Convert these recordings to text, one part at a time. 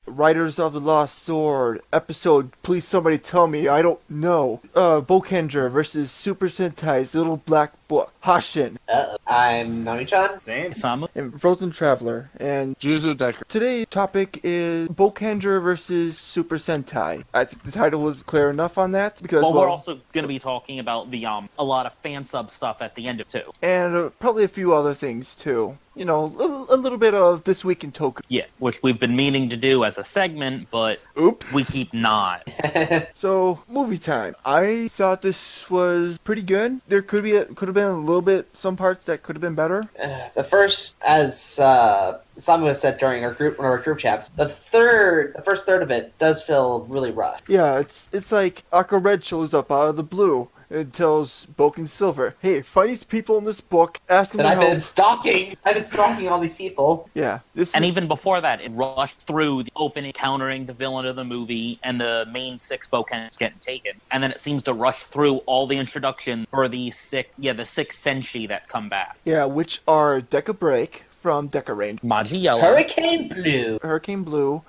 Riders of the Lost Zord episode. Please somebody tell me. I don't know. Boukenger versus Super Sentai's Little Black Book. Hashin. I'm Nami-chan. Same. Samu. And Frozen Traveler. And Juzu Decker. today's topic is Boukenger versus Super Sentai. I think the title was clear enough on that because We're also going to be talking about the a lot of fan sub stuff at the end of too. and probably a few other things too. You know, a little bit of This Week in Toku. Yeah, which we've been meaning to do as a segment, but Oop. we keep not. So, movie time. I thought this was pretty good. There could have been a little bit, some parts that could have been better. The first, as Samu said during one of our group chats, the first third of it does feel really rough. Yeah, it's like Aqua Red shows up out of the blue and tells Boukenger Silver, "Hey, find these people in this book, ask them And to I've help." been stalking all these people. Yeah, this And is, even before that, it rushed through the opening, countering the villain of the movie, and the main 6 Boukengers getting taken. And then it seems to rush through all the introduction for the 6 Senshi that come back. yeah, which are Deca Break from Deca Range, Magi Yellow. Hurricane Blue. Hurricane Blue,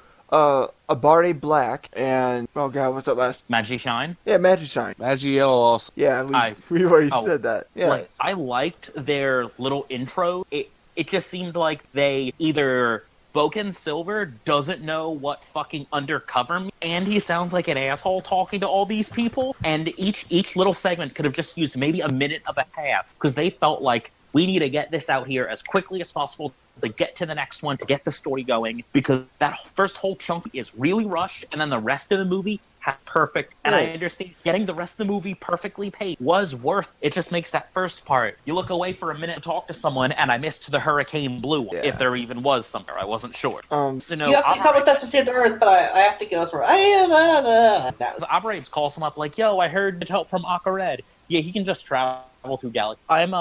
Abare Black, and oh god, what's that last? Magi Shine. Yeah, Magic Shine. Magi Yellow also. Yeah, I- we already oh, said that. Yeah, Like, I liked their little intro. It just seemed like they either Boukenger Silver doesn't know what fucking undercover means, and he sounds like an asshole talking to all these people. And each little segment could have just used maybe a minute of a half because they felt like we need to get this out here as quickly as possible to get to the next one, to get the story going, because that first whole chunk is really rushed, and then the rest of the movie has perfect. And I understand getting the rest of the movie perfectly paced was worth it. Just makes that first part. You look away for a minute to talk to someone, and I missed the Hurricane Blue one, if there even was somewhere. I wasn't sure. You have to come with us to save the Earth, but I have to go somewhere. I am. That was Operates calls him up like, "Yo, I heard the help from Aqua Red." Yeah, he can just travel through galaxy. I'm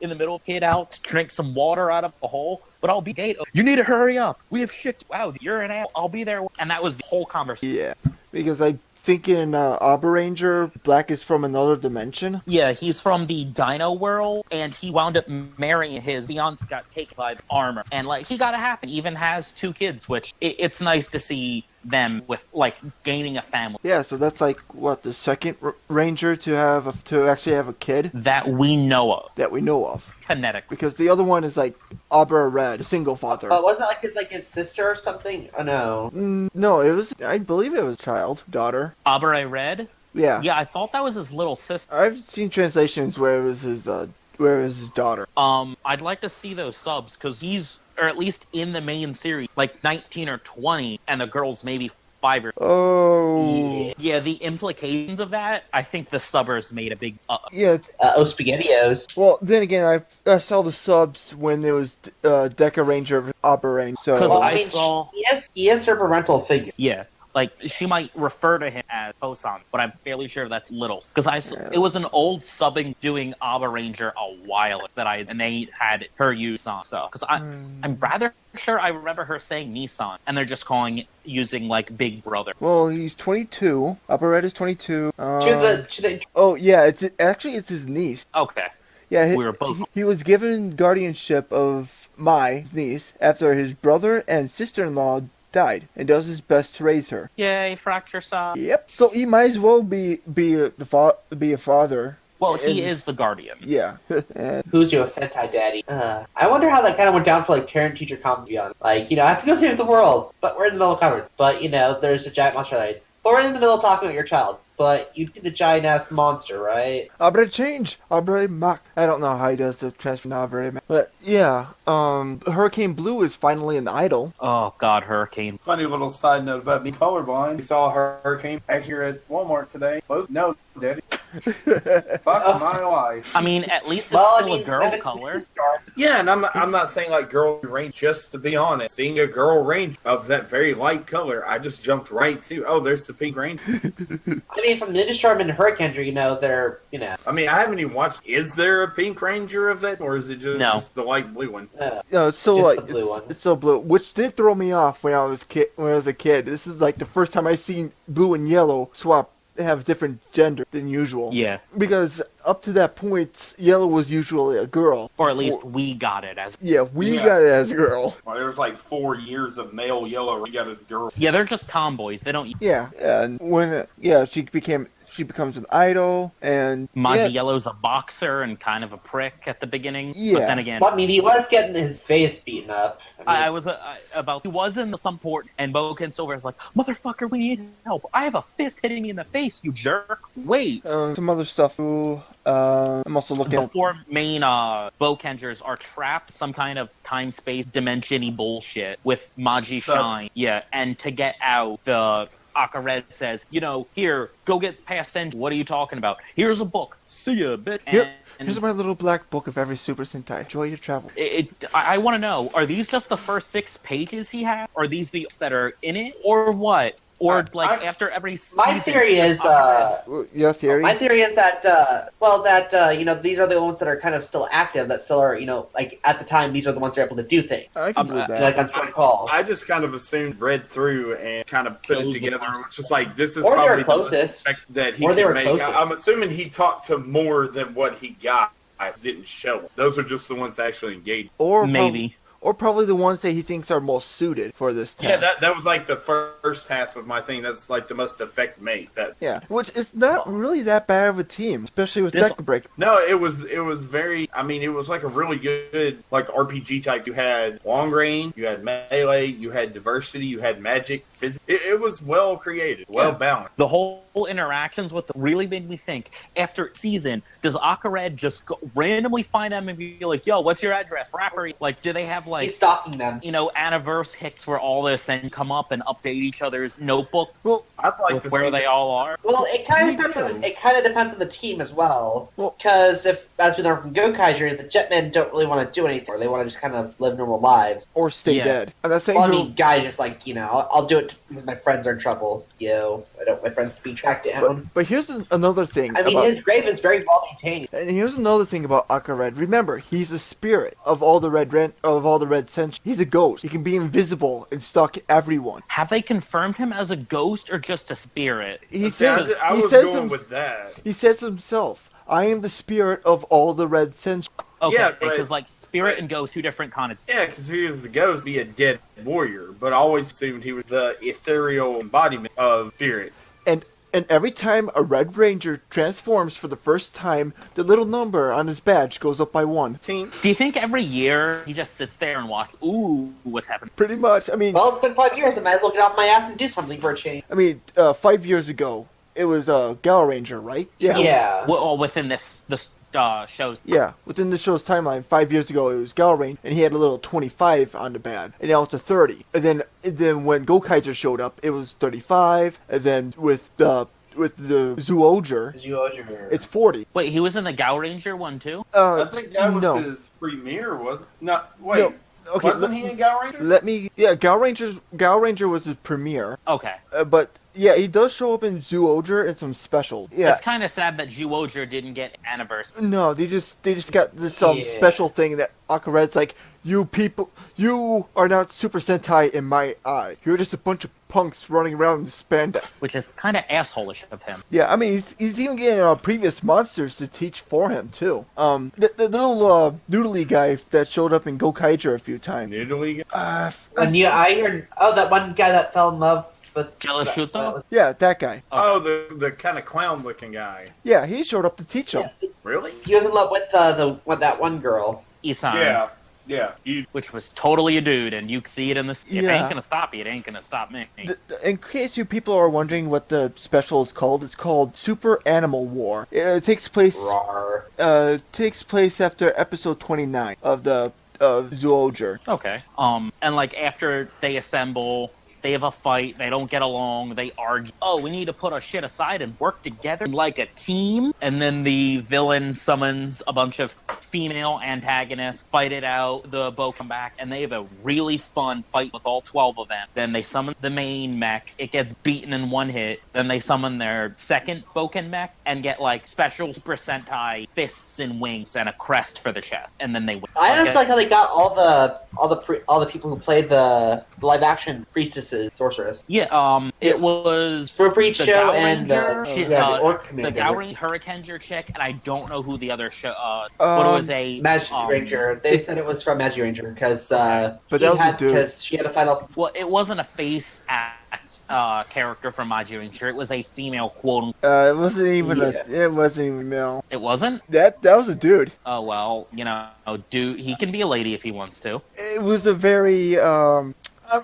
in the middle of kid out to drink some water out of a hole, but I'll be gate. You need to hurry up. We have shit. Wow, you're an ass. I'll be there. And that was the whole conversation. yeah, because I think in Arbor Ranger, Black is from another dimension. Yeah, he's from the Dino world, and he wound up marrying his fiance. Got taken by the armor, and like he got it happen. Even has 2 kids, which it's nice to see them with like gaining a family Yeah, so that's like what the second ranger to actually have a kid that we know of. that we know of, Kinetic. because the other one is like Arbor Red, single father. wasn't it like his sister or something? Oh no. No, it was. I believe it was daughter. Abare Red. Yeah, Yeah, I thought that was his little sister. I've seen translations where it was his daughter. I'd like to see those subs because he's, or at least in the main series, like 19 or 20, and the girl's maybe 5 or. Oh, Yeah, the implications of that, I think the subbers made a big. yeah. SpaghettiOs. Well, then again, I saw the subs when there was Deca Ranger Arbor Ranger. So 'Cause Well, I I mean, saw- he is her parental figure. Yeah, like she might refer to him as Hosan, but I'm fairly sure that's Little. Because it was an old subbing doing Abba Ranger a while and they had her use Nissan stuff. Because I'm rather sure I remember her saying Nissan, and they're just using like Big Brother. well, he's 22. Arbor Red is 22. To the Oh yeah, it's his niece. Okay. Yeah, We were both- he was given guardianship of his niece after his brother and sister-in-law died, and does his best to raise her. Yay, fracture saw. Yep. So he might as well be a father. Well, he And- is the guardian. Yeah. And Who's your Sentai daddy? I wonder how that kind of went down for like parent-teacher conference. Like, I have to go save the world, but we're in the middle of conference. But there's a giant monster fight. But we're in the middle of talking about your child. But you see the giant ass monster, right? Abre change, Abre Mac. I don't know how he does the transfer to Abre Mac, but yeah. Hurricane Blue is finally an idol. Oh God, Hurricane. Funny little side note about me colorblind. We saw Hurricane back here at Walmart today. Oh, no, Daddy. Fuck my life. I mean, at least it's still a girl color. Yeah, and I'm not saying like girl range. Just to be honest, seeing a girl range of that very light color, I just jumped right to. Oh, there's the pink range. I mean, from Ninja Storm and Hurricane, they're I mean, I haven't even watched. Is there a pink ranger of that, or is it just the light blue one? No, it's still Just like the blue one. it's still blue, which did throw me off when I was a kid. This is like the first time I seen blue and yellow swap have different gender than usual. Yeah. Because up to that point, Yellow was usually a girl. Or at least we got it as. Yeah, we Yeah. got it as a girl. Well, there was like 4 years of male Yellow. He got his girl. Yeah, they're just tomboys. They don't. Yeah, and when she becomes an idol, and Maji Yellow's a boxer and kind of a prick at the beginning. Yeah. But then again, Well, I mean, he was getting his face beaten up. I was he was in some port, and Boukenger Silver is like, "Motherfucker, we need help. I have a fist hitting me in the face, you jerk. Wait." some other stuff. I'm also looking The at 4 main Boukengers are trapped some kind of time-space dimension-y bullshit with Maji So- Shine. Yeah, and to get out, the Akared says, here, go get past Senju. What are you talking about? Here's a book. See ya, bitch. here's my little black book of every Super Sentai. Enjoy your travel. I want to know, are these just the first 6 pages he has? Are these the that are in it? Or what? Or, after every season... My theory is, Your theory? my theory is that, these are the ones that are kind of still active, that still are, at the time, these are the ones that are able to do things. I can believe that. Like on short call. I just kind of assumed, read through, and kind of put it Kills together. the It's just like, this is Or they probably were the most closest. effect that he Or they could were make. closest. I'm assuming he talked to more than what he got. Didn't show him. Those are just the ones that actually engaged. Or Maybe. Or probably the ones that he thinks are most suited for this task. Yeah, that was like the first half of my thing. That's like the most effect made. Which is not really that bad of a team, especially with This- Deca Break. No, it was very. I mean, it was like a really good like RPG type. You had long range, you had melee, you had diversity, you had magic, physics. It was well created, well balanced. The whole interactions with them really made me think, after season, does Akared just randomly find them and be like, yo, what's your address? Rapper, like, do they have, He's stalking them. anniversary pics where all this and come up and update each other's notebook Well, I'd like with to where see they all are? Well, it kind of depends on the team as well. Because if, as we learned from Gokaiger, the Jetmen don't really want to do anything. Or they want to just kind of live normal lives. or stay Yeah. dead. I'm not saying Well, I who- mean, guys just like, I'll do it because my friends are in trouble. I don't want my friends to be tracked down. but here's another thing. I mean, about, his grave is very well maintained. and here's another thing about Akared. Remember, he's a spirit of all the red Senshi. He's a ghost. He can be invisible and stalk everyone. Have they confirmed him as a ghost or just a spirit? He See, I says I he was says going him- with that. he says himself, "I am the spirit of all the red Senshi." Okay, Yeah, but- because spirit and ghost, 2 different connotations. Yeah, because he was a ghost, be a dead warrior, but I always assumed he was the ethereal embodiment of spirit. And every time a Red Ranger transforms for the first time, the little number on his badge goes up by 1. Team. Do you think every year he just sits there and watches, ooh, what's happening? Pretty much. I mean, Well, it's been 5 years. I might as well get off my ass and do something for a change. 5 years ago, it was Gal Ranger, right? Yeah. Well, within this show's... Yeah, within the show's timeline, 5 years ago it was Gal Ranger, and he had a little 25 on the badge, and now it's a 30. And then when Gokaiger showed up, it was 35, and then with the Zooger, it's 40. Wait, he was in the Gao Ranger one too? I think that was no. his premiere, wasn't it? No, wait. No. Okay, wasn't he in Gal Ranger? Gal Ranger was his premiere, Okay. but yeah, he does show up in Zooger and some special. Yeah, It's kind of sad that Zhuoger didn't get anniversary. no, they just got this Yeah. special thing that Akared's like, you people, you are not Super Sentai in my eye. You're just a bunch of punks running around in spandex. Which is kind of asshole-ish of him. Yeah, I mean, he's even getting previous monsters to teach for him, too. The little noodly guy that showed up in Gokaiger a few times. Noodly? I heard. Oh, that one guy that fell in love with. Kilishuto? Yeah, that guy. Oh, the kind of clown-looking guy. Yeah, he showed up to teach him. Really? He was in love with that one girl. Isan. Yeah. Which was totally a dude, and you can see it in this. If it Yeah. ain't gonna stop you, it ain't gonna stop me. In case you people are wondering what the special is called, it's called Super Animal War. It takes place Rawr. after episode 29 of the Zooger. Okay. And after they assemble, they have a fight, they don't get along, they argue. Oh, we need to put our shit aside and work together like a team. And then the villain summons a bunch of female antagonists, fight it out, the bow come back, and they have a really fun fight with all 12 of them. Then they summon the main mech, it gets beaten in one hit. Then they summon their second Boken mech and get special Super Sentai fists and wings and a crest for the chest. And then they win. I just like how they got all the people who played the live action priestesses, sorceress. Yeah, it was For Breach the show Gao and Ranger, the Orc the Commander. Gowring Hurricaneer chick, and I don't know who the other show. But it was a Magic Ranger. They said it was from Magic Ranger because But that was a dude. because she had a final. Well, it wasn't a face character from My Ranger. It was a female quote. It wasn't even Yeah. it wasn't even male. It wasn't. That was a dude. Oh well, dude, he can be a lady if he wants to. It was a very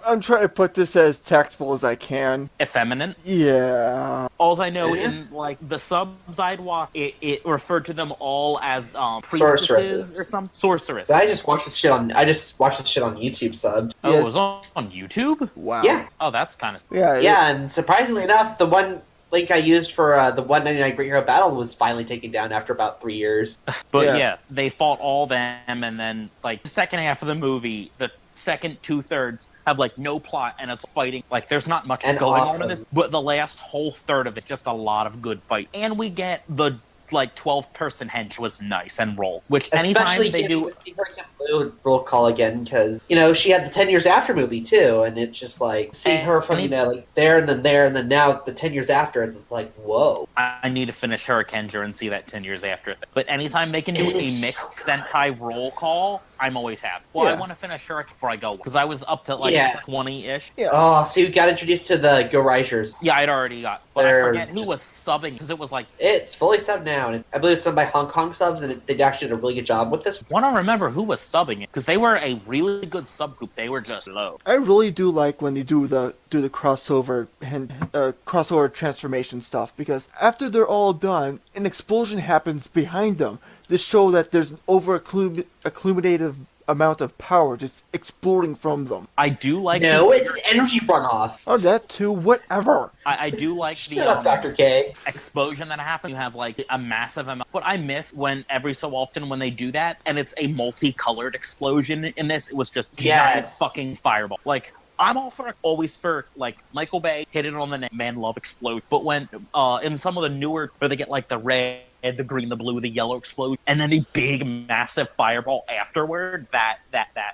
I'm trying to put this as tactful as I can. Effeminate. Yeah. All I know in like the subs I'd watch, it referred to them all as priestesses Sorceresses. or some sorceress. I just watched this shit on YouTube subbed. Oh, Yes. it was on YouTube. Wow. Yeah. Oh, that's kind of. Yeah, and surprisingly enough, the one link I used for the 199 Great Hero Battle was finally taken down after about 3 years. But Yeah. they fought all them, and then like the second half of the movie, the second 2/3 have like no plot, and it's fighting. Like there's not much And going on awesome. in this, but the last whole third of it's just a lot of good fight, and we get the like 12-person hench was nice and roll. Which anytime Especially they do. getting to see her Blue roll call again because she had the 10 years after movie too, and it's just like seeing her from like there and then now the 10 years after, it's just like whoa. I need to finish Hurricaneer and see that 10 years after. But anytime they can do a mixed Sentai roll call, I'm always happy. Well, Yeah. I want to finish Hurricane before I go because I was up to like 20-ish. Yeah. Oh, so you got introduced to the Go Risers. Yeah, I'd already got. But I They're forget who just- was subbing because it was like. It's fully subbed now, and I believe it's subbed by Hong Kong subs, and they actually did a really good job with this. I want to remember who was subbing it because they were a really good subgroup. They were just low. I really do like when they do the crossover and crossover transformation stuff because after they're all done, an explosion happens behind them to show that there's an accumulative amount of power just exploding from them. I do like. No, it's an energy runoff. Oh, that too. Whatever. I do like Shut up, the Dr. K. explosion that happens. You have like a massive amount. But I miss when every so often when they do that, and it's a multicolored explosion. In this, it was just giant Yes. fucking fireball. Like. I'm always for like Michael Bay hit it on the neck, man love explode. But when in some of the newer where they get like the red, the green, the blue, the yellow explode, and then the big massive fireball afterward, that's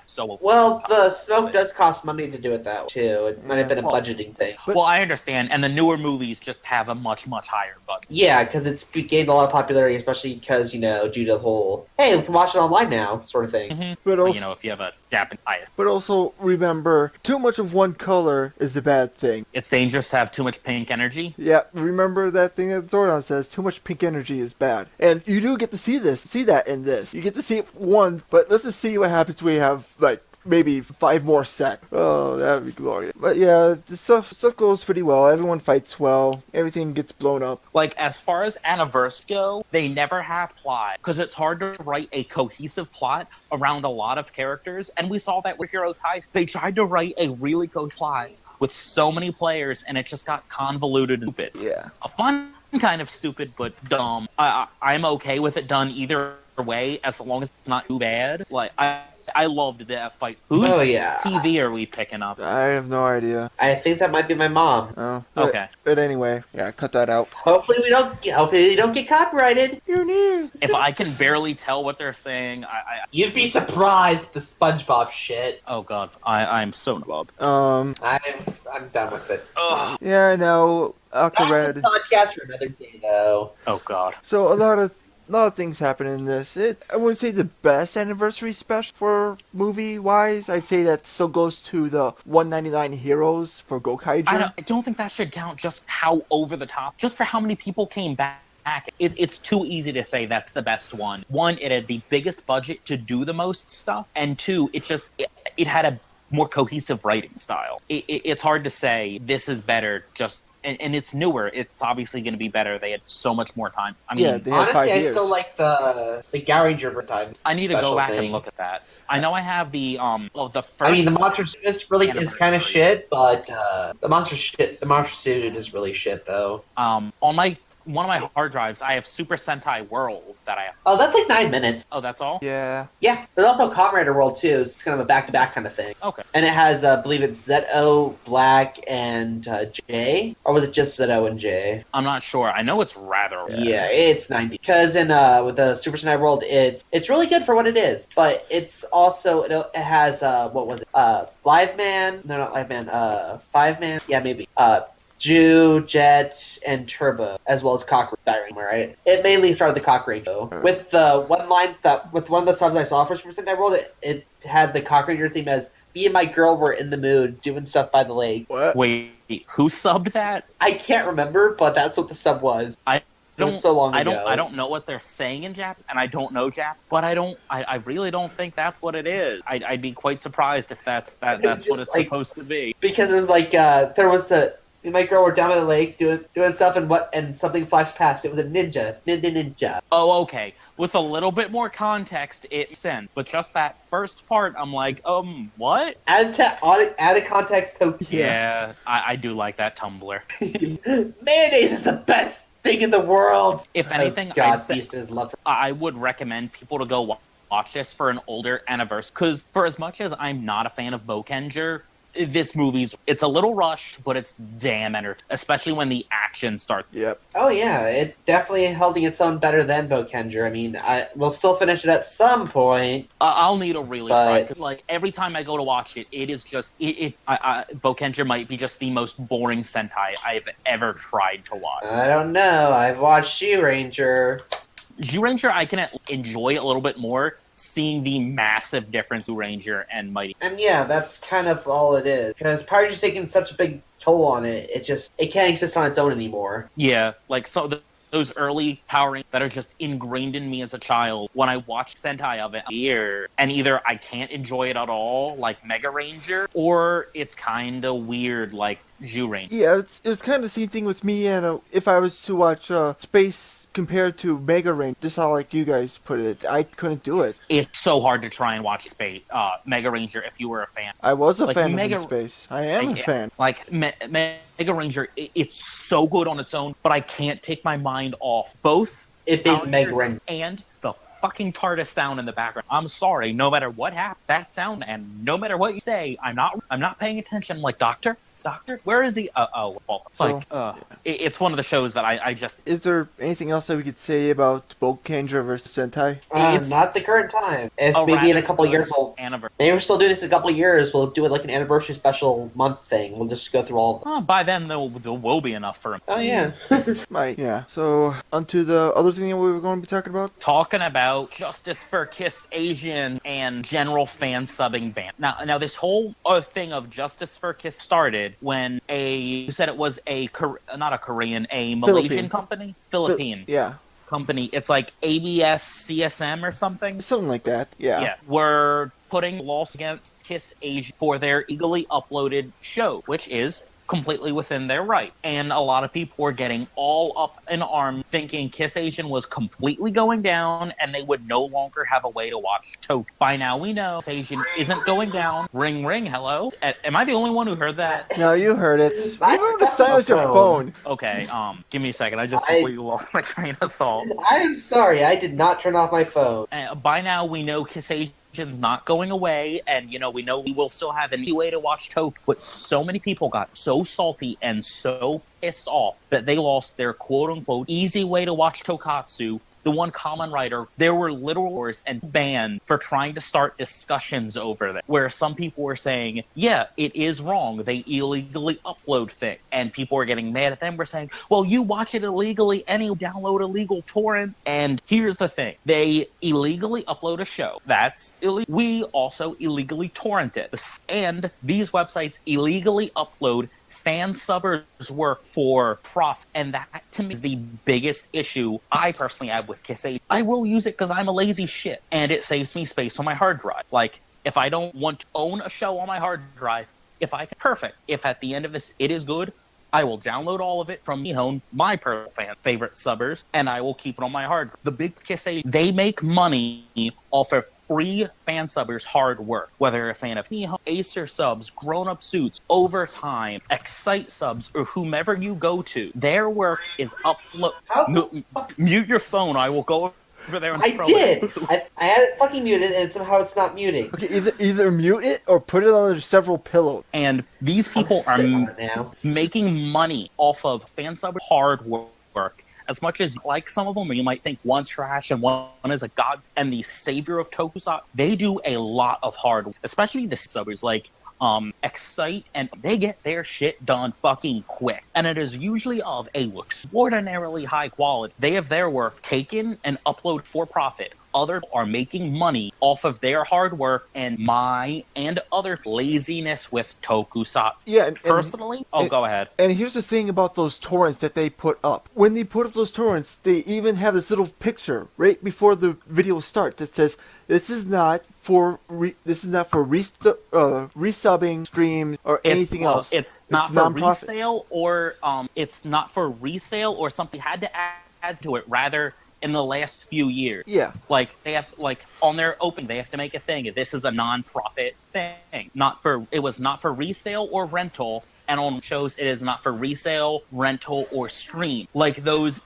so. Well, the smoke does cost money to do it that way, too. It might have been a budgeting thing. But- Well, I understand, and the newer movies just have a much higher budget. Yeah, because it's gained a lot of popularity, especially because, due to the whole, hey, we can watch it online now, sort of thing. Mm-hmm. But But, also, if you have a Japanese bias, but also remember, too much of one color is a bad thing. it's dangerous to have too much pink energy. Yeah, remember that thing that Zordon says, too much pink energy is bad. And you do get to see that in this. You get to see it once, but let's just see what happens when we have, like, maybe 5 more sets. Oh, that would be glorious. But yeah, the stuff goes pretty well. Everyone fights well. Everything gets blown up. Like, as far as Anniverse go, they never have plot, because it's hard to write a cohesive plot around a lot of characters, and we saw that with Hero Ties. They tried to write a really cohesive plot with so many players, and it just got convoluted and stupid. Yeah. A fun kind of stupid, but dumb. I'm okay with it done either way, as long as it's not too bad. Like, I loved that fight. Whose TV are we picking up? I have no idea. I think that might be my mom. Oh, Okay. But anyway, yeah, cut that out. Hopefully we don't get copyrighted. If I can barely tell what they're saying, You'd be surprised at the SpongeBob shit. oh god, I'm so Bob. I'm done with it. Ugh. Yeah, I know. That's Aquared. a podcast for another day, though. Oh god. So a lot of things happen in this. I wouldn't say the best anniversary special for movie wise. I'd say that still goes to the 199 Heroes for Gokaiger. I don't think that should count just how over the top, just for how many people came back. It's too easy to say that's the best one. One, it had the biggest budget to do the most stuff, and two, it had a more cohesive writing style. It's hard to say this is better just. And it's newer. It's obviously going to be better. They had so much more time. I mean, Yeah, they had 5 Honestly, I years. still like the Gowranger time. I need to go special back thing. and look at that. I know I have the the first. I mean, the monster suit is really is kind of Anniversary. shit, but the monster suit is really shit though. on my one of my hard drives, I have Super Sentai World that I have. Oh, that's like 9 minutes. Oh, that's all? Yeah. Yeah, there's also Kamen Rider World too. It's kind of a back-to-back kind of thing. Okay. And it has, I believe it's Z-O, Black, and J? Or was it just Z-O and J? I'm not sure. I know it's rather... Yeah, it's 90. Because in with the Super Sentai World, it's really good for what it is. But it's also, it has, what was it? Live Man? No, not Live Man. 5-Man? Yeah, maybe. Jew, Jet, and Turbo, as well as Cockroach Diary, right? It mainly started the Cockroach though. With the one line with one of the subs I saw for Super Sentai World, it had the Cockroach theme as "Me and my girl were in the mood doing stuff by the lake." What? Wait, who subbed that? I can't remember, but that's what the sub was. It was so long ago. I don't know what they're saying in Jap, and I don't know Jap, but I really don't think that's what it is. I'd be quite surprised if that's what it's supposed to be. Because it was like there was a. Me and my girl were down by the lake doing stuff, and something flashed past. It was a ninja. Oh, okay. With a little bit more context, it's in. But just that first part, I'm like, what? Add context to. Yeah, I do like that Tumblr. Mayonnaise is the best thing in the world. If anything, Beast is love. I would recommend people to go watch this for an older anniversary. Because for as much as I'm not a fan of Boukenger, this it's a little rushed, but it's damn entertaining, especially when the action starts. Yep. Oh yeah, it definitely holding its own better than Boukenger. I mean, we'll still finish it at some point. I'll need a really try. Like every time I go to watch it, it is just Boukenger might be just the most boring Sentai I've ever tried to watch. I don't know. I've watched Zyuranger. Zyuranger, I can enjoy a little bit more. Seeing the massive difference in Ranger and Mighty. And yeah, that's kind of all it is. Because Power Ranger's taking such a big toll on it, it can't exist on its own anymore. Yeah, like those early Power Rangers that are just ingrained in me as a child, when I watch Sentai of it here, and either I can't enjoy it at all, like Mega Ranger, or it's kind of weird, like Zyuranger. Yeah, it's kind of the same thing with me, and if I was to watch Space compared to Mega Ranger, just how like you guys put it, I couldn't do it. It's so hard to try and watch Mega Ranger if you were a fan. I was a fan of Space. I am a fan. Like Mega Ranger, it's so good on its own, but I can't take my mind off both it being Mega Ranger and the fucking TARDIS sound in the background. I'm sorry, no matter what happens, that sound, and no matter what you say, I'm not paying attention. I'm like, Doctor, where is he? It's one of the shows that I just... Is there anything else that we could say about Boukenger vs Sentai? Not the current time. If maybe in a couple of years maybe we'll still do this in a couple of years. We'll do it like an anniversary special month thing. We'll just go through all of them. By then, there will be enough for him. Oh, yeah. Yeah. So, onto the other thing that we were going to be talking about? Talking about Justice for Kiss Asian and general fan subbing ban. Now this whole thing of Justice for Kiss started when you said it was a Malaysian company? Philippine. Company. It's like ABS CSM or something? Something like that, yeah. Yeah. We're putting lawsuits against Kiss Asia for their illegally uploaded show, which is completely within their right. And a lot of people were getting all up in arms thinking Kiss Asian was completely going down and they would no longer have a way to watch Tokyo. By now we know Kiss Asian isn't going down. Ring, ring, hello? Am I the only one who heard that? No, you heard it. Remember to silence your phone. Okay, give me a second. I just completely lost my train of thought. I'm sorry, I did not turn off my phone. By now we know Kiss Asian's not going away, and we know we will still have an easy way to watch Tokyo. But so many people got so salty and so pissed off that they lost their quote-unquote easy way to watch Tokatsu. The one common writer, there were literal wars and banned for trying to start discussions over that, where some people were saying, yeah, it is wrong. They illegally upload things. And people were getting mad at them. We're saying, well, you watch it illegally and you download illegal torrent. And here's the thing. They illegally upload a show. That's illegal. We also illegally torrent it. And these websites illegally upload fan subbers work for profit, and that to me is the biggest issue I personally have with Kiss 8. I will use it because I'm a lazy shit, and it saves me space on my hard drive. Like, if I don't want to own a show on my hard drive, perfect. If at the end of this it is good, I will download all of it from Nihon, my personal favorite subbers, and I will keep it on my hard. The big Kiss Agent, they make money off of free fan subbers' hard work. Whether you're a fan of Nihon, Acer subs, Grown Up Suits, Overtime, Excite subs, or whomever you go to, their work is upload. Mute your phone. I will go over there and I throw did. it. I had it fucking muted, and somehow it's not muting. Okay, either mute it or put it under several pillows. And these people are making money off of fan sub hard work. As much as like some of them, you might think one's trash and one is a god and the savior of tokusatsu. They do a lot of hard work, especially the subbers like Excite, and they get their shit done fucking quick. And it is usually of a extraordinarily high quality. They have their work taken and uploaded for profit. Others are making money off of their hard work and my and other laziness with tokusatsu. Yeah, personally, go ahead. And here's the thing about those torrents that they put up. When they put up those torrents, they even have this little picture right before the video starts that says, "This is not for resubbing streams or anything else. It's not for resale, or it's not for resale or something had to add to it. Rather, in the last few years, like they have on their opening, they have to make a thing. This is a non-profit thing. It was not for resale or rental." And on shows, it is not for resale, rental, or stream. Like those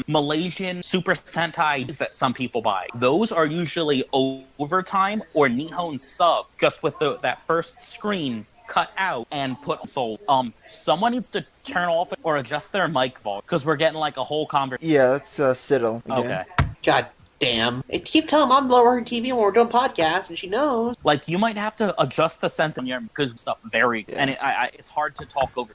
Malaysian Super Sentai that some people buy. Those are usually Overtime or Nihon sub, just with that first screen cut out and put on sold. Someone needs to turn off or adjust their mic volume, because we're getting like a whole conversation. Yeah, that's Siddle again. Okay. God damn. I keep telling Mom to lower her TV when we're doing podcasts, and she knows. Like, you might have to adjust the sense in your, because stuff very, and it's hard to talk over.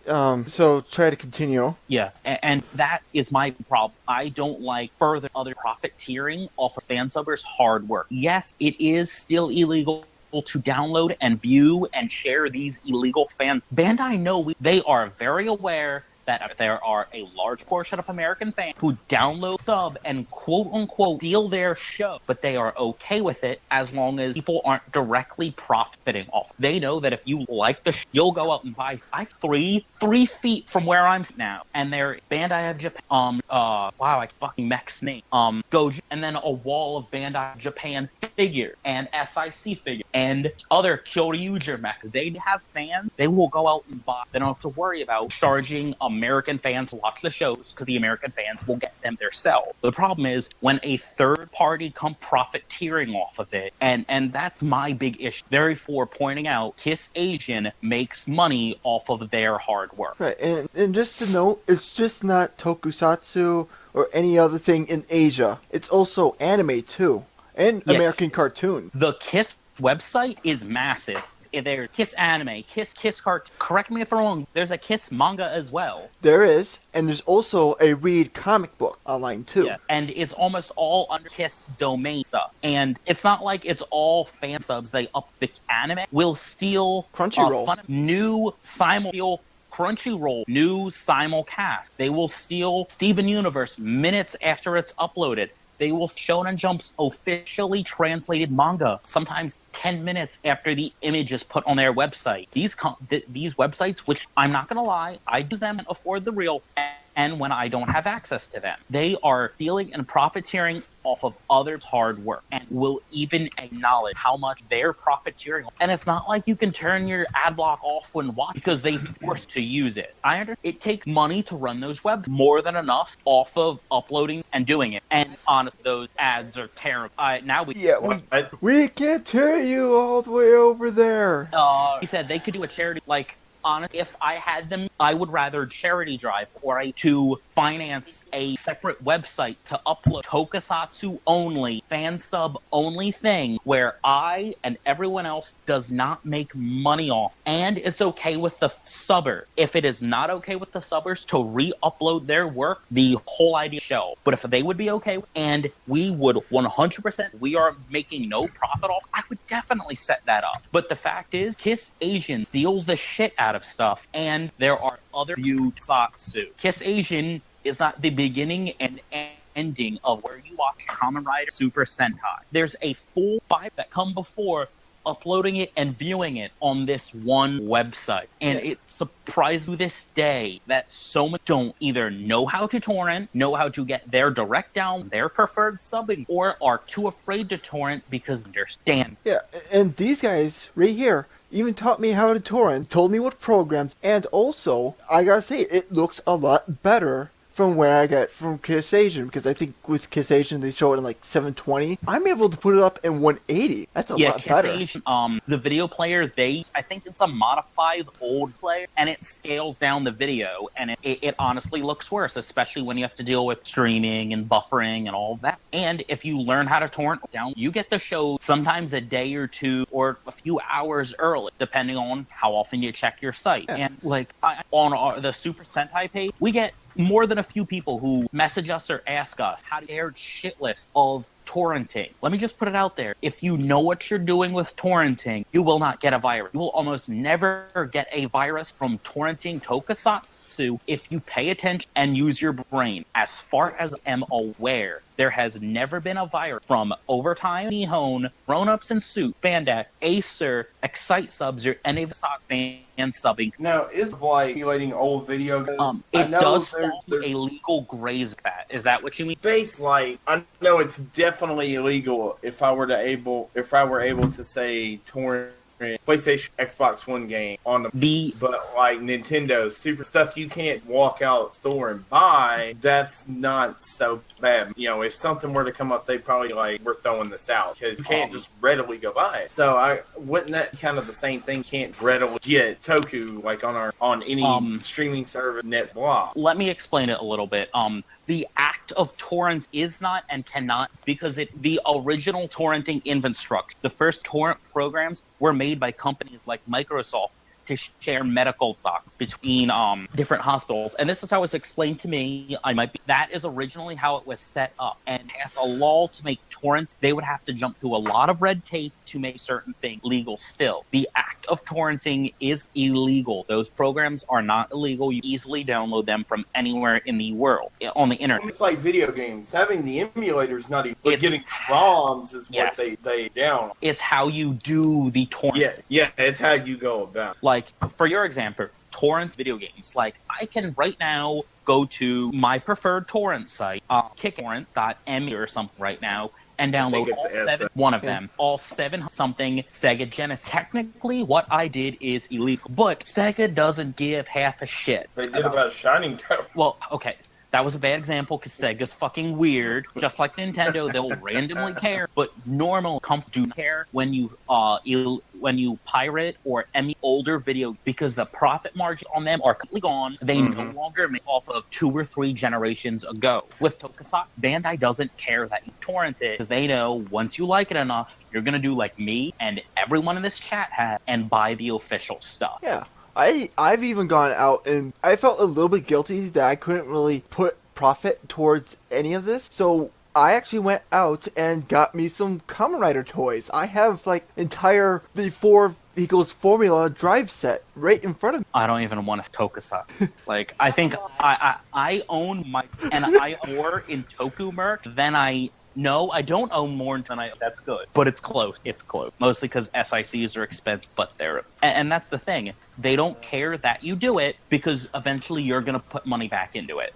So try to continue. Yeah, and that is my problem. I don't like further other profiteering off of fan subbers' hard work. Yes, it is still illegal to download and view and share these illegal fans. Bandai they are very aware that there are a large portion of American fans who download, sub, and quote-unquote steal their show, but they are okay with it as long as people aren't directly profiting off. They know that if you like the you'll go out and buy 3 feet from where I'm now, and they're Bandai of Japan, wow, I fucking mech's name, Goji, and then a wall of Bandai Japan figure, and SIC figure, and other Kyoryuger mechs. They have fans, they will go out and buy. They don't have to worry about charging American fans to watch the shows, because the American fans will get them themselves. The problem is when a third party come profiteering off of it, and that's my big issue. Therefore, pointing out, Kiss Asian makes money off of their hard work. Right, and just to note, it's just not tokusatsu or any other thing in Asia. It's also anime too, and American cartoons. The Kiss website is massive. There's Kiss Anime, Kiss Cartoon. Correct me if I'm wrong, there's a Kiss manga as well. There is, and there's also a Read comic book online too. Yeah, and it's almost all under Kiss domain stuff. And it's not like it's all fan subs. They up the anime. Will steal Crunchyroll. New Crunchyroll, new simulcast. They will steal Steven Universe minutes after it's uploaded. They will Shonen Jump's officially translated manga, sometimes 10 minutes after the image is put on their website. These websites, which I'm not going to lie, I use them and afford the real, and when I don't have access to them. They are stealing and profiteering off of others' hard work, and will even acknowledge how much they're profiteering. And it's not like you can turn your ad block off when watching, because they force to use it. I understand it takes money to run those webs, more than enough off of uploading and doing it. And honestly, those ads are terrible. We can't hear you all the way over there. He said they could do a charity, like, honestly, if I had them, I would rather charity drive or to finance a separate website to upload tokusatsu only, fan sub only thing where I and everyone else does not make money off. And it's okay with the subber. If it is not okay with the subbers to re-upload their work, the whole idea show. But if they would be okay, and we would 100%, we are making no profit off, I would definitely set that up. But the fact is, Kiss Asian steals the shit out of stuff, and there are other tokusatsu. Kiss Asian is not the beginning and ending of where you watch Kamen Rider Super Sentai. There's a full 5 that come before uploading it and viewing it on this one website. And it surprises to this day that so many don't either know how to torrent, know how to get their direct down, their preferred subbing, or are too afraid to torrent because they understand. Yeah, and these guys right here even taught me how to torrent, told me what programs, and also, I gotta say, it looks a lot better from where I got from Kiss Asian, because I think with Kiss Asian they show it in like 720. I'm able to put it up in 180. That's a lot Kiss better. Asian, the video player, I think it's a modified old player, and it scales down the video, and it honestly looks worse, especially when you have to deal with streaming and buffering and all that. And if you learn how to torrent down, you get the show sometimes a day or two or a few hours early, depending on how often you check your site. Yeah. And like on the Super Sentai page, we get more than a few people who message us or ask us how to share shit list of torrenting. Let me just put it out there. If you know what you're doing with torrenting, you will not get a virus. You will almost never get a virus from torrenting tokusatsu if you pay attention and use your brain. As far as I am aware, there has never been a virus from Overtime, Nihon, Grown-Ups in Suit, Bandai, Acer, Excite Subs, or any of the sock fan subbing. Now, is like emulating old video games? It does fall to a legal graze that. Is that what you mean? I know it's definitely illegal if I were able to say torrent PlayStation, Xbox One game on but like Nintendo Super stuff you can't walk out store and buy, that's not so bad. You know, if something were to come up, they probably like, we're throwing this out because you can't just readily go buy it. So wouldn't that kind of the same thing? Can't readily get Toku like on any streaming service, net blah. Let me explain it a little bit. The act of torrent is not and cannot, because the original torrenting infrastructure, the first torrent programs were made by companies like Microsoft to share medical doc between different hospitals. And this is how it was explained to me. That is originally how it was set up. And as a law to make torrents, they would have to jump through a lot of red tape to make certain things legal still. The act of torrenting is illegal. Those programs are not illegal. You easily download them from anywhere in the world on the internet. It's like video games. Having the emulators not even getting ROMs is what they down. It's how you do the torrent. Yeah, it's how you go about it. Like, for your example, torrent video games. Like, I can right now go to my preferred torrent site, kicktorrent.me or something right now, and download all seven something Sega Genesis. Technically, what I did is illegal, but Sega doesn't give half a shit. They did about Shining Tower. Well, okay. That was a bad example because Sega's fucking weird. Just like Nintendo, they'll randomly care, but normal companies do not care when you pirate or emulate older video, because the profit margins on them are completely gone. They no longer make off of 2 or 3 generations ago. With Tokusatsu, Bandai doesn't care that you torrent it, because they know once you like it enough, you're gonna do like me and everyone in this chat has and buy the official stuff. Yeah. I've even gone out and I felt a little bit guilty that I couldn't really put profit towards any of this. So I actually went out and got me some Kamen Rider toys. I have like the 4 Eagles Formula drive set right in front of me. I don't even want a Tokusatsu. Like, I think I own I more in Toku merch than No, I don't own more than that's good. But it's close. It's close. Mostly because SICs are expensive, but they're... And that's the thing. They don't care that you do it, because eventually you're going to put money back into it.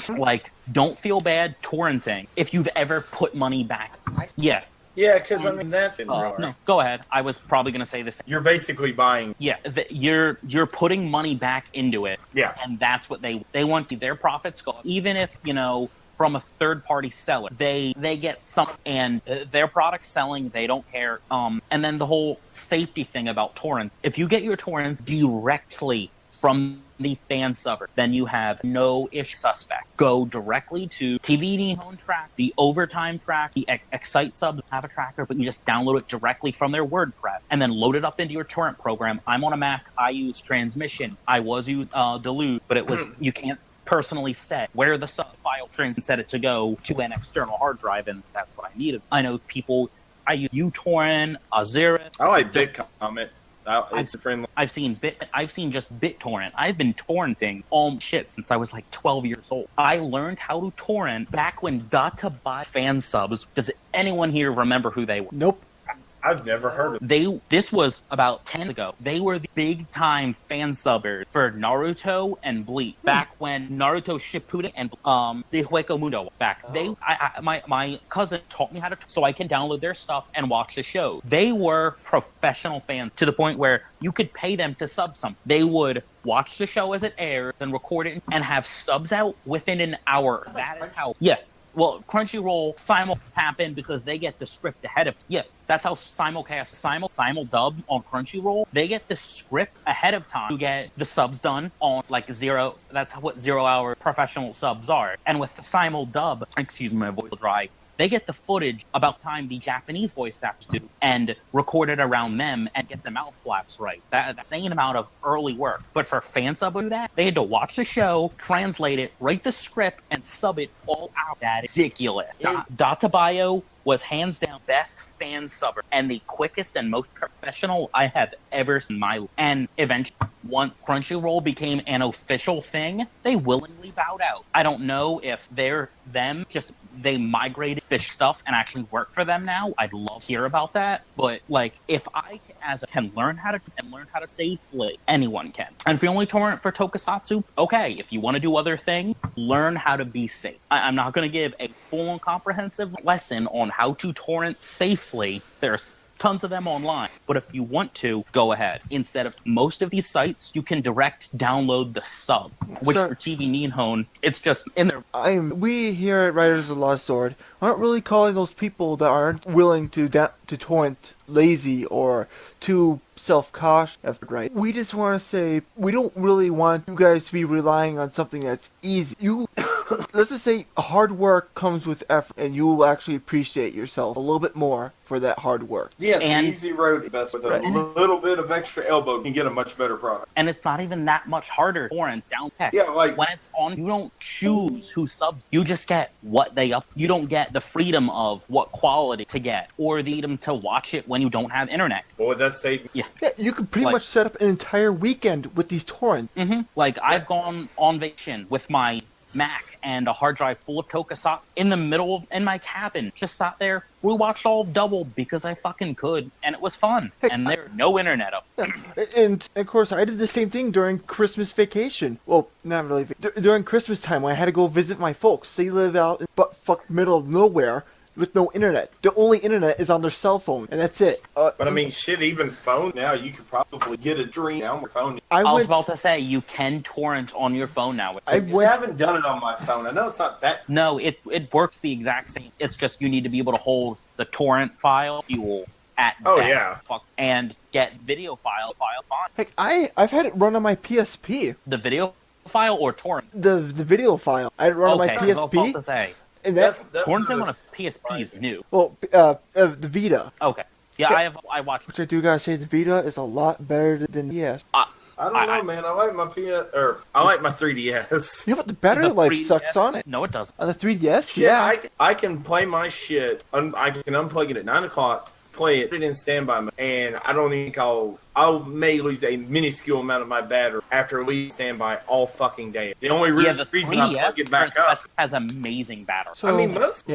Like, don't feel bad torrenting if you've ever put money back. Yeah. Yeah, because, I mean, that's... no, go ahead. I was probably going to say this. You're basically buying... Yeah, you're putting money back into it. Yeah. And that's what they want. Their profits go up. Even if, from a third-party seller, they get some, and their product selling, they don't care. And then the whole safety thing about torrents. If you get your torrents directly from the fan subber, then you have no ish suspect. Go directly to TV Nihon track, the Overtime track, the Excite subs have a tracker, but you just download it directly from their WordPress and then load it up into your torrent program. I'm on a Mac. I use Transmission. I was use Deluge, but it was you can't personally set where the sub file trains and set it to go to an external hard drive, and that's what I needed. I know people. I use uTorrent, Azera. I like BitComet. I've seen just BitTorrent. I've been torrenting all shit since I was like 12 years old. I learned how to torrent back when got to buy fan subs. Does anyone here remember who they were? Nope. I've never heard of This was about 10 ago. They were the big time fan subbers for Naruto and Bleach back when Naruto Shippuden and the Hueco Mundo back. My cousin taught me how to, so I can download their stuff and watch the show. They were professional fans to the point where you could pay them to sub something. They would watch the show as it airs and record it and have subs out within an hour. That is how. Yeah. Well, Crunchyroll simulcasts happen because they get the script ahead of. Yeah, that's how simulcast simul dub on Crunchyroll. They get the script ahead of time to get the subs done on like zero. That's what 0 hour professional subs are. And with the simul dub, excuse me, my voice is dry. They get the footage about time the Japanese voice actors do and record it around them and get the mouth flaps right. That's an insane amount of early work. But for fan sub to do that, they had to watch the show, translate it, write the script, and sub it all out. That is ridiculous. Databayo was hands down best fan subber and the quickest and most professional I have ever seen in my life. And eventually, once Crunchyroll became an official thing, they willingly bowed out. I don't know if they migrated fish stuff and actually work for them now. I'd love to hear about that. But like, if I can learn how to safely, anyone can. And if you only torrent for Tokusatsu, okay. If you want to do other things, learn how to be safe. I'm not going to give a full and comprehensive lesson on how to torrent safely. There's tons of them online. But if you want to, go ahead. Instead of most of these sites, you can direct download the sub, which for TV Ninhon, it's just in there. We here at Writers of Lost Zord aren't really calling those people that aren't willing to torrent lazy or too self-cautious, right? We just want to say we don't really want you guys to be relying on something that's easy. Let's just say hard work comes with effort, and you will actually appreciate yourself a little bit more for that hard work. Yes, and the easy road is best. With a little bit of extra elbow, you can get a much better product. And it's not even that much harder for and down tech. Yeah, like when it's on, you don't choose who subs. You just get what they up. You don't get the freedom of what quality to get or the freedom to watch it when you don't have internet. Boy, that's safe. Yeah, you could pretty much set up an entire weekend with these torrents. Mm-hmm. Like I've gone on vacation with my Mac and a hard drive full of Tokusatsu in my cabin. Just sat there. We watched all doubled because I fucking could, and it was fun. Heck, and there's no internet up. And of course, I did the same thing during Christmas vacation. Well, not really. During Christmas time, when I had to go visit my folks. They live out in butt-fuck middle of nowhere with no internet. The only internet is on their cell phone, and that's it. But I mean, shit, even phone now, you could probably get a dream on your phone. I was about to say, you can torrent on your phone now. I haven't done it on my phone. I know it's not that. No, it works the exact same. It's just you need to be able to hold the torrent file. You will and get video file fine. Heck, I've had it run on my PSP. The video file or torrent? The video file. I had it run on my PSP. I was about to say. And that's torrenting on a PSP is new. Well, the Vita. Okay. Yeah, I watched. Which I do gotta say, the Vita is a lot better than the DS. I don't know, man. I like my I like my 3DS. Yeah, but the battery life sucks on it. No, it doesn't. On the 3DS, yeah. I can play my shit. I can unplug it at 9 o'clock, play it, put it in standby mode, and I don't think I may lose a minuscule amount of my battery after leaving standby all fucking day. The only reason I plug it back up has amazing battery. So, I mean, most,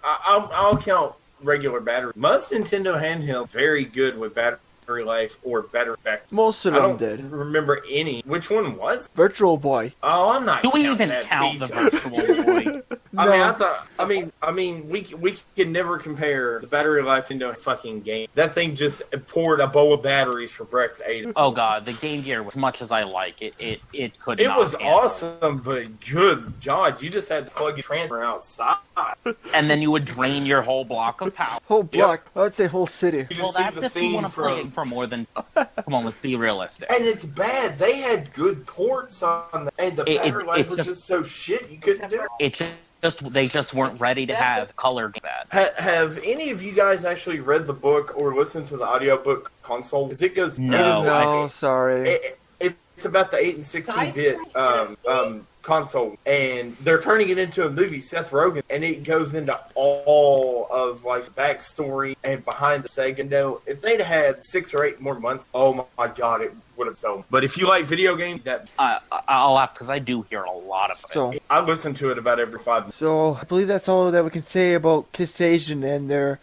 I'll count regular battery. Most Nintendo handheld very good with battery life or better effect. Most of them did. Remember any? Which one was? Virtual Boy. Oh, I'm not. Do we even count the Virtual Boy? I mean, we can never compare the battery life into a fucking game. That thing just poured a bowl of batteries for breakfast. Oh god, the Game Gear, as much as I like it, it could. It was awesome, but good God, you just had to plug your transfer outside, and then you would drain your whole block of power. Whole block? Yep. I would say whole city. Well, that's if you want to play it for more than. Come on, let's be realistic. And it's bad. They had good ports on and the battery life was just so shit you couldn't do it. They just weren't ready to have color that. Have any of you guys actually read the book or listened to the audiobook Console? Because it goes... No, sorry. It's about the 8 and 16-bit console, and they're turning it into a movie, Seth Rogen, and it goes into all of like backstory and behind the Sega. No, if they'd had 6 or 8 more months, oh my god, it would have sold. But if you like video games, that I'll laugh because I do hear a lot of it. So I listen to it about every 5 minutes. So I believe that's all that we can say about Kiss Asian and their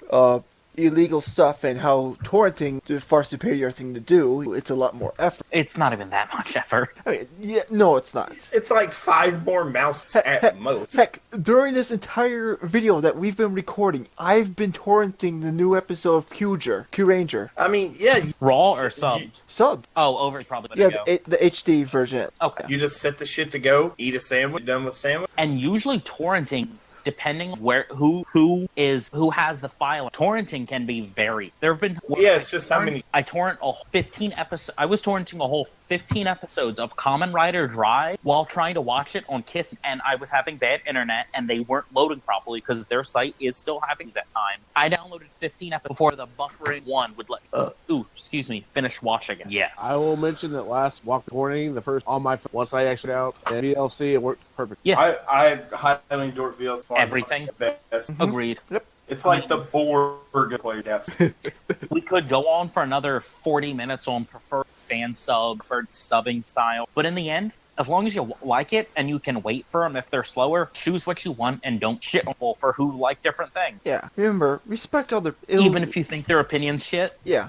illegal stuff and how torrenting the far superior thing to do, it's a lot more effort. It's not even that much effort. I mean, yeah, no, it's not. It's like 5 more mouse at most. Heck, during this entire video that we've been recording, I've been torrenting the new episode of Q Ranger. I mean, yeah. Raw or sub? Sub. Oh, over probably. Yeah, the HD version. Okay. You just set the shit to go, eat a sandwich, done with sandwich. And usually torrenting, depending where who has the file, torrenting can be varied. There have been it's just how many. I torrent a 15 episode. I was torrenting a whole 15 episodes of Kamen Rider Drive while trying to watch it on Kiss, and I was having bad internet, and they weren't loading properly because their site is still having that time. I downloaded 15 episodes before the buffering one would let finish watching it. Yeah. I will mention that last walk morning, the first on my phone, once I actually out the DLC, it worked perfect. Yeah. I highly endorse VLC. Everything. Agreed. Yep. It's like the Borg player depths. We could go on for another 40 minutes on preferred fan sub, preferred subbing style, but in the end, as long as you like it and you can wait for them if they're slower, choose what you want and don't shit on people for who like different things. Yeah. Remember, respect other... Even if you think their opinion's shit. Yeah.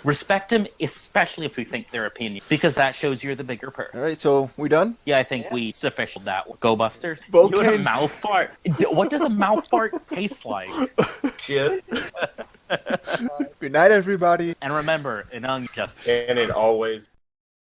Respect them, especially if you think their opinion, because that shows you're the bigger person. Alright, so we done? Yeah, I think we sufficient that one. Go Busters. Boukenger- You had a mouth fart. What does a mouth fart taste like? Shit. Good night, everybody. And remember, an onion just... And it always...